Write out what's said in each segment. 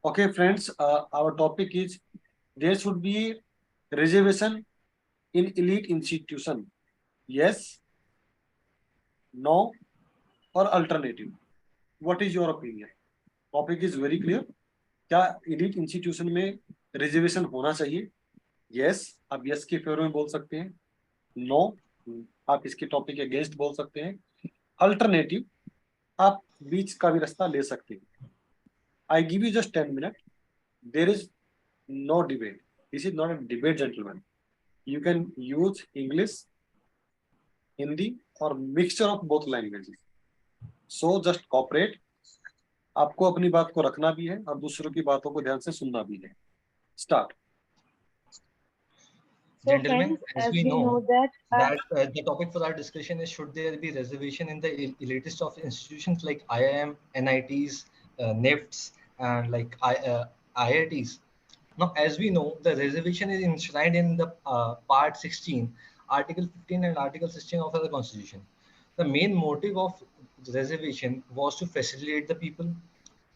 Okay, friends, our topic is there should be reservation in elite institution. Yes, no, or alternative. What is your opinion? Topic is very clear. क्या elite institution में reservation होना चाहिए? Yes, आप yes के favour में बोल सकते हैं. No, आप इसके टॉपिक के अगेंस्ट बोल सकते हैं. Alternative, आप बीच का भी रास्ता ले सकते हैं. I give you just 10 minutes. There is no debate. This is not a debate, gentlemen. You can use English, Hindi, or mixture of both languages. So just cooperate. आपको अपनी बात को रखना भी है और दूसरों की बातों को ध्यान से सुनना भी है. Start. So Gentlemen, friends, as we we know know that the topic for our discussion is should there be reservation in the elitist of institutions like IIM, NITs, NIFTs, and like IITs. Now, as we know, the reservation is enshrined in the Part 16, Article 15, and Article 16 of the Constitution. The main motive of reservation was to facilitate the people,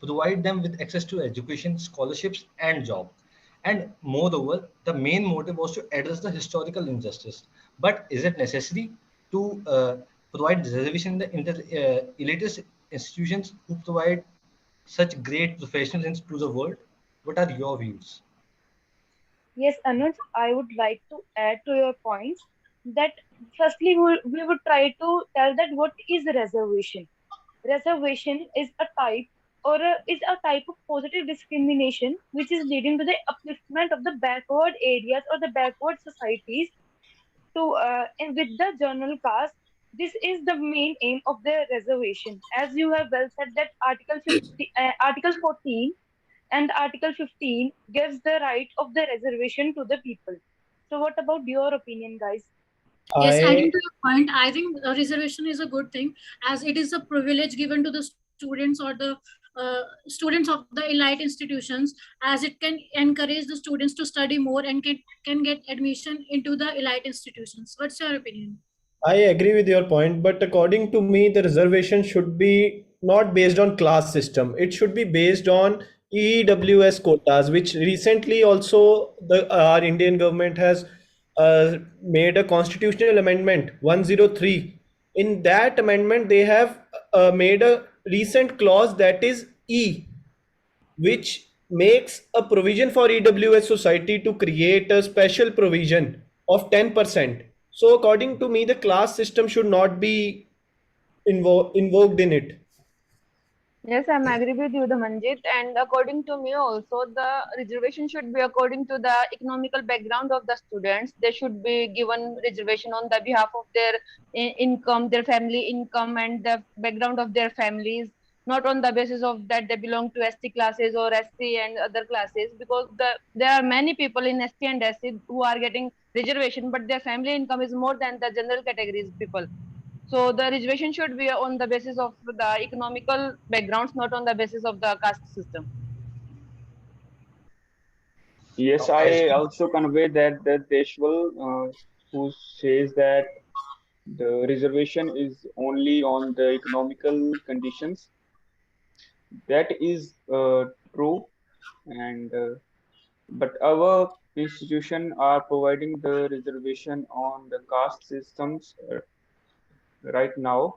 provide them with access to education, scholarships, and job. And moreover, the main motive was to address the historical injustice. But is it necessary to provide reservation in the elitist institutions who provide such great professionals to the world? What are your views? yes, Anuj, I would like to add to your points that firstly we would try to tell that what is reservation. Reservation is a type is a type of positive discrimination which is leading to the upliftment of the backward areas or the backward societies to and with the general caste. This is the main aim of the reservation. As you have well said that Article 14 and Article 15 gives the right of the reservation to the people. So what about your opinion, guys? Yes, adding I to your point, I think reservation is a good thing as it is a privilege given to the students or the students of the elite institutions, as it can encourage the students to study more and can get admission into the elite institutions. What's your opinion? I agree with your point, but according to me, the reservation should be not based on class system. It should be based on EWS quotas, which recently also our Indian government has made a constitutional amendment 103. In that amendment, they have made a recent clause that is E, which makes a provision for EWS society to create a special provision of 10%. So according to me, the class system should not be invoked in it. Yes, I'm agree with you, the Manjit. And according to me also, the reservation should be according to the economical background of the students. They should be given reservation on the behalf of their income, their family income, and the background of their families. Not on the basis of that they belong to ST classes or SC and other classes, because there are many people in ST and SC who are getting reservation, but their family income is more than the general categories people. So the reservation should be on the basis of the economical backgrounds, not on the basis of the caste system. Yes, Now, as I we also convey that the Deshwal, who says that the reservation is only on the economical conditions. That is true, and but our institution are providing the reservation on the caste systems right now.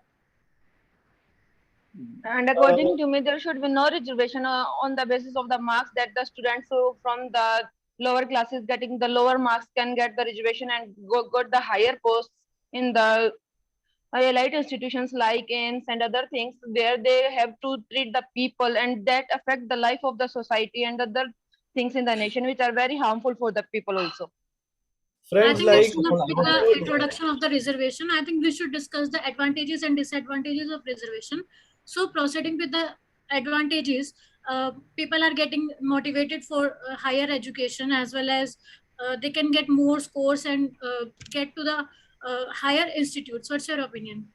And according to me, there should be no reservation on the basis of the marks that the students who from the lower classes getting the lower marks can get the reservation and got the higher posts in the elite institutions like AIMS and other things, where they have to treat the people and that affect the life of the society and other things in the nation, which are very harmful for the people also. I Friends, think that's like first of all, enough I with would the introduction of the reservation. I think we should discuss the advantages and disadvantages of reservation. So proceeding with the advantages, people are getting motivated for higher education, as well as they can get more scores and get to the higher institutes. What's your opinion?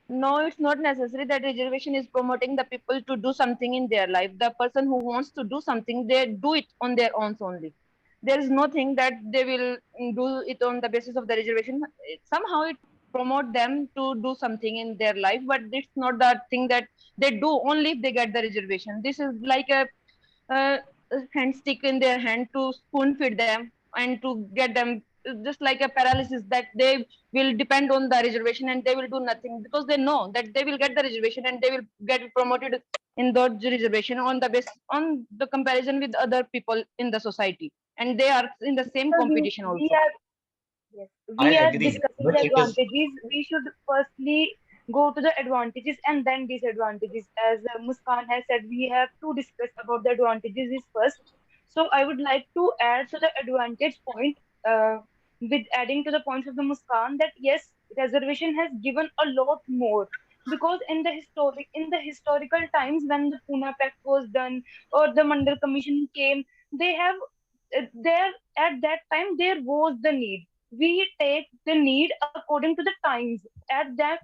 No, it's not necessary that reservation is promoting the people to do something in their life. The person who wants to do something, they do it on their own only. There is nothing that they will do it on the basis of the reservation. Somehow promote them to do something in their life, but it's not that thing that they do only if they get the reservation. This is like a hand stick in their hand to spoon feed them and to get them just like a paralysis, that they will depend on the reservation and they will do nothing because they know that they will get the reservation and they will get promoted in those reservation on the base on the comparison with other people in the society, and they are in the same So competition we also. are yes, I we are agree, discussing but the it is advantages. We should firstly go to the advantages and then disadvantages. As Muskan has said, we have to discuss about the advantages is first. So I would like to add to the advantage point, with adding to the points of the Muskan, that yes, reservation has given a lot more, because in the historical times when the Pune Pact was done or the Mandal Commission came, they have there at that time there was the need. We take the need according to the times. At that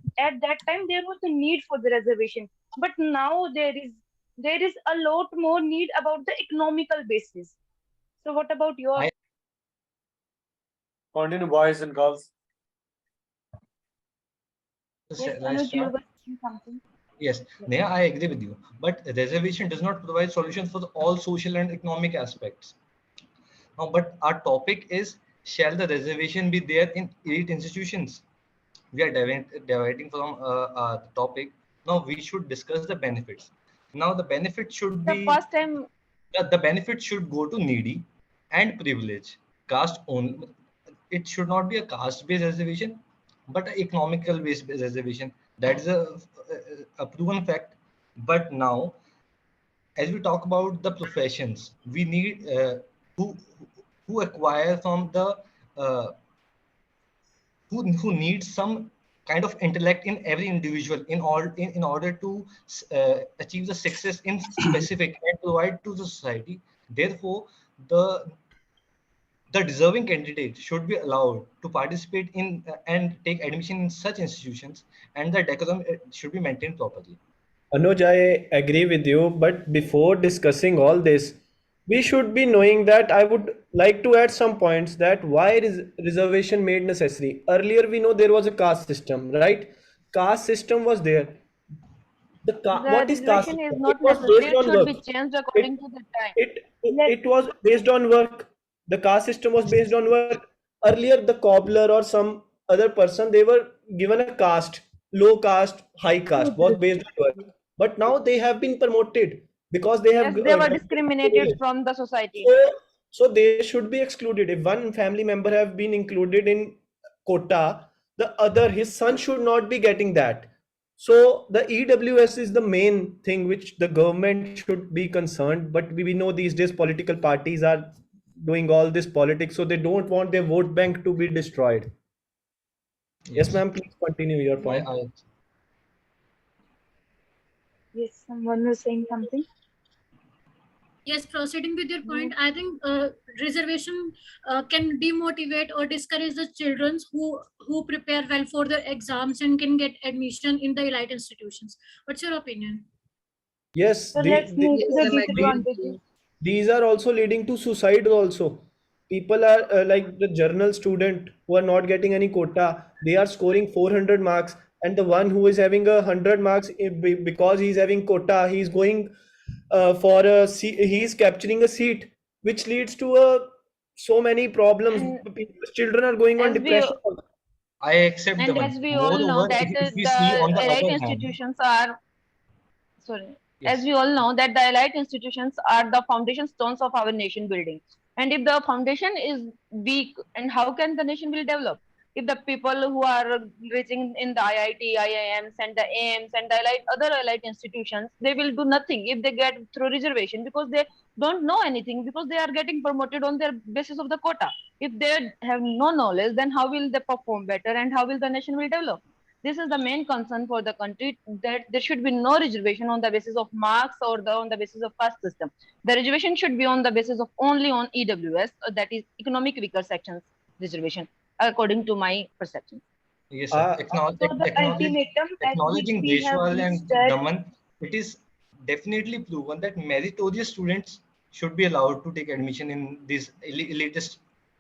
time there was the need for the reservation, but now there is a lot more need about the economical basis. So what about your? I Continue, boys and girls. Yes, right Anuj, you start. were saying something. Yes, Yes. Neha, I agree with you. But reservation does not provide solutions for all social and economic aspects. Now, but our topic is, shall the reservation be there in elite institutions? We are diverting from the topic. Now we should discuss the benefits. Now the benefit should The be first time, the benefit should go to needy and privilege. Caste only. It should not be a caste-based reservation, but an economical-based reservation. That is a proven fact. But now, as we talk about the professions, we need who who acquire from the uh, who needs some kind of intellect in every individual in order to achieve the success in specific and provide to the society. Therefore, the the deserving candidate should be allowed to participate in and take admission in such institutions, and the decorum should be maintained properly. Anuj, I agree with you, but before discussing all this, we should be knowing that I would like to add some points that why is reservation made necessary. Earlier, we know there was a caste system, right? Caste system was there. the What is caste reservation is system? It not was necessary. based It on should work. be changed It according to the time. it Let it was based on work. The caste system was based on work. Earlier, the cobbler or some other person, they were given a caste, low caste, high caste, was based on work. But now they have been promoted because they have Yes, they were got discriminated privilege. from the society. So they should be excluded. If one family member have been included in quota, the other, his son should not be getting that. So the EWS is the main thing which the government should be concerned. But we know these days political parties are doing all this politics, so they don't want their vote bank to be destroyed. Yes, Yes, ma'am, please continue your I, point. I yes, someone was saying something. Yes, proceeding with your point, I think reservation can demotivate or discourage the children who prepare well for the exams and can get admission in the elite institutions. What's your opinion? Yes, So let's move to yes, the I'm agree with disadvantages. you. these are also leading to suicide also. People are like the journal student who are not getting any quota, they are scoring 400 marks, and the one who is having 100 marks, because he's having quota, he's going for a seat, he's capturing a seat, which leads to so many problems. And Children are going on as we depression. I accept the and one. as we all know Moreover, that if we see the on the elite other hand, institutions are sorry, as yes, we all know that the allied institutions are the foundation stones of our nation building, and if the foundation is weak, and how can the nation will develop? If the people who are reaching in the IIT, IIMs and the AIMs and the other allied institutions, they will do nothing if they get through reservation, because they don't know anything, because they are getting promoted on their basis of the quota. If they have no knowledge, then how will they perform better and how will the nation will develop? This is the main concern for the country, that there should be no reservation on the basis of marks or on the basis of caste system. The reservation should be on the basis of only on EWS, that is economic weaker sections reservation, according to my perception. yes, sir. uh, So the ultimatum at which Acknowledging we have Deshwal reached and that. Daman, it is definitely proven that meritorious students should be allowed to take admission in these elitist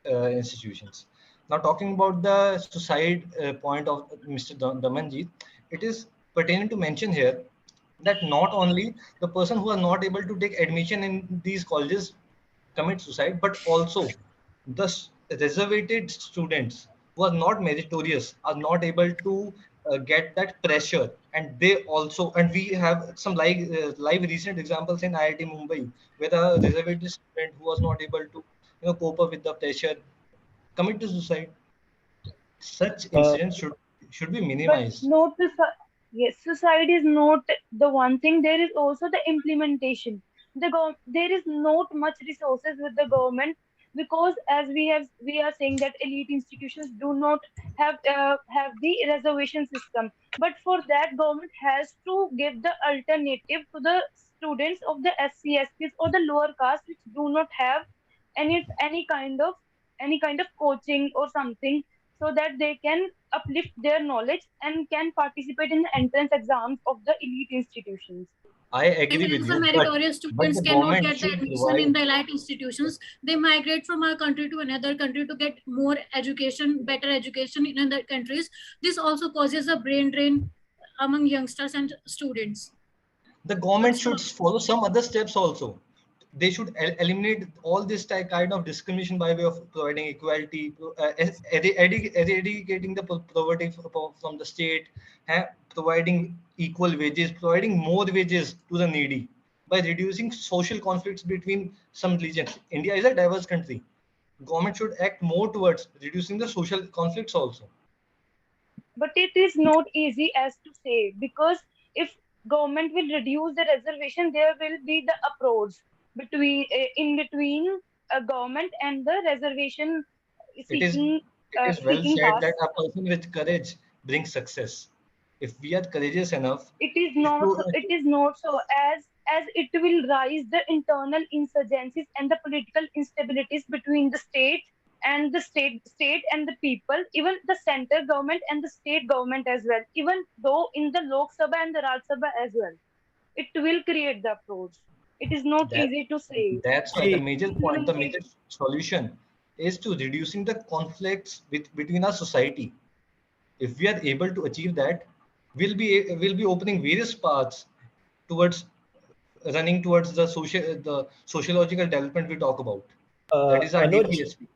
institutions. Now, talking about the suicide point of Mr. Damanji, it is pertinent to mention here that not only the person who are not able to take admission in these colleges commit suicide, but also the reservated students who are not meritorious are not able to get that pressure, and they also, and we have some live recent examples in IIT Mumbai where a reservated student who was not able to cope up with the pressure commit to suicide. Such incidents Uh, should be But minimized. not the yes, suicide is not the one thing. There is also the implementation. There is not much resources with the government, because as we are saying that elite institutions do not have the reservation system. But for that, government has to give the alternative to the students of the SCSPs or the lower caste which do not have any kind of coaching or something, so that they can uplift their knowledge and can participate in the entrance exams of the elite institutions. I agree And with as the you, meritorious but students the cannot government get the should admission in provide. the elite institutions, they migrate from our country to another country to get more education, better education in other countries. This also causes a brain drain among youngsters and students. The government What's your should follow some other steps also. They should eliminate all this kind of discrimination by way of providing equality, eradicating the poverty from the state, providing equal wages, providing more wages to the needy by reducing social conflicts between some regions. India is a diverse country. Government should act more towards reducing the social conflicts also. But it is not easy as to say, because if government will reduce the reservation, there will be the approach in between a government and the reservation It is seeking it is well seeking said that caste. a person with courage brings success. If we are courageous enough, It is if not you, it is not so, as it will rise the internal insurgencies and the political instabilities between the state and the people, even the center government and the state government as well, even though in the Lok Sabha and the Raj Sabha as well, it will create the approach. It is not that easy to say. that's why the see, major point, the major Implementation. solution is to reducing the conflicts between our society. If we are able to achieve that, we'll be opening various paths towards running towards the sociological development we talk about. That is our Anuj, DPSP.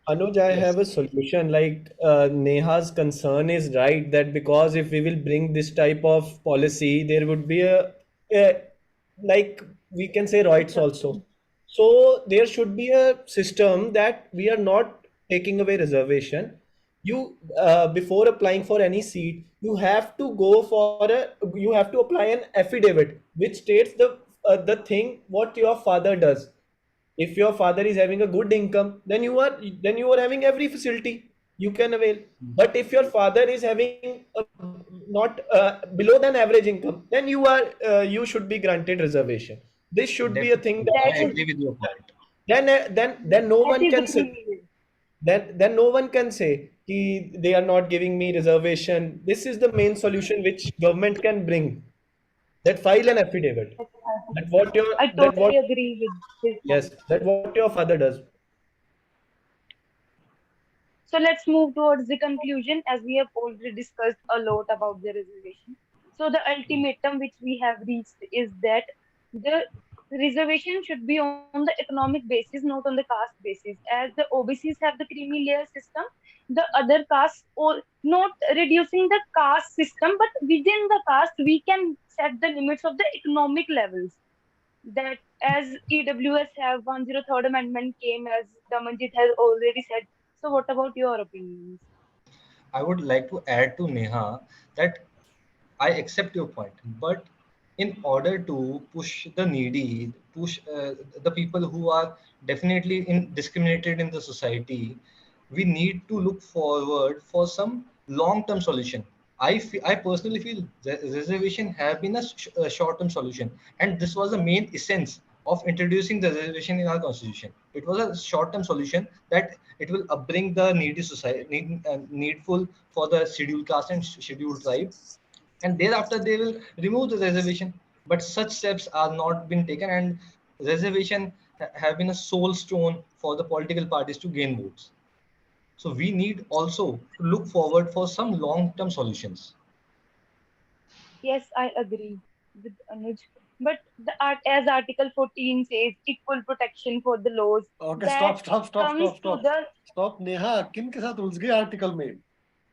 Anuj, I Yes. have a solution. Like Neha's concern is right that because if we will bring this type of policy, there would be a like we can say rights also. So there should be a system that we are not taking away reservation. You before applying for any seat, you have to go for you have to apply an affidavit which states the thing what your father does. If your father is having a good income, then you are having every facility you can avail. But if your father is having not below than average income, then you should be granted reservation. This should be a thing Definitely, that I That is agree with your point. then no that one is can say, illegal. then no one can say ki they are not giving me reservation. This is the main solution which government can bring, that file an affidavit that what your I that what totally agree with his yes, point. that what your father does. So let's move towards the conclusion, as we have already discussed a lot about the reservation. So the ultimatum which we have reached is that the reservation should be on the economic basis, not on the caste basis. As the OBCs have the creamy layer system, the other castes, or not reducing the caste system, but within the caste we can set the limits of the economic levels. That as EWS have 103rd Amendment came, as Damanjit has already said. So what about your opinions? I would like to add to Neha that I accept your point, but in order to push the needy, push the people who are definitely discriminated in the society, we need to look forward for some long-term solution. I personally feel reservation have been a short-term solution, and this was the main essence of introducing the reservation in our constitution. It was a short-term solution that it will bring the needy society needful for the scheduled caste and scheduled tribe, and thereafter they will remove the reservation. But such steps are not been taken, and reservation have been a sole stone for the political parties to gain votes. So we need also to look forward for some long-term solutions. Yes, I agree with Anuj. But as Article 14 says, equal protection for the laws Okay, that comes to stop. the Stop, Neha. किन के साथ उलझ गए article में?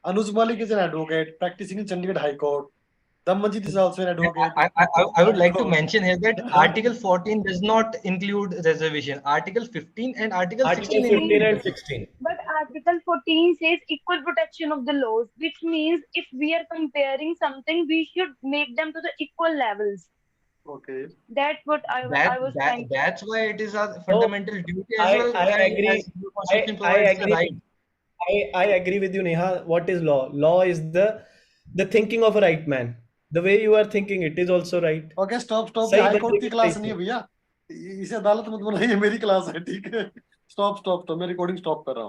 Anuj Malik is an advocate practicing in Chandigarh High Court. Dhammanjit is also an advocate. I would like to So, mention here that Article 14 does not include reservation. Article 15 and Article Article 16 15 include and them. 16. but Article 14 says equal protection of the laws, which means if we are comparing something, we should make them to the equal levels. okay. That's what I was trying to. That's why it is a So fundamental duty as I well, I and agree. as the I constitution I provides the agree. right. I agree with you, Neha. What is law? Law is the thinking of a right man. The way you are thinking, it is also right. Okay, stop. ये सही high बंदे court की की class सही नहीं है सोच. भैया. इसे अदालत मत बनाइए, मेरी क्लास है, ठीक है. Stop. मैं रिकॉर्डिंग स्टॉप कर रहा हूँ.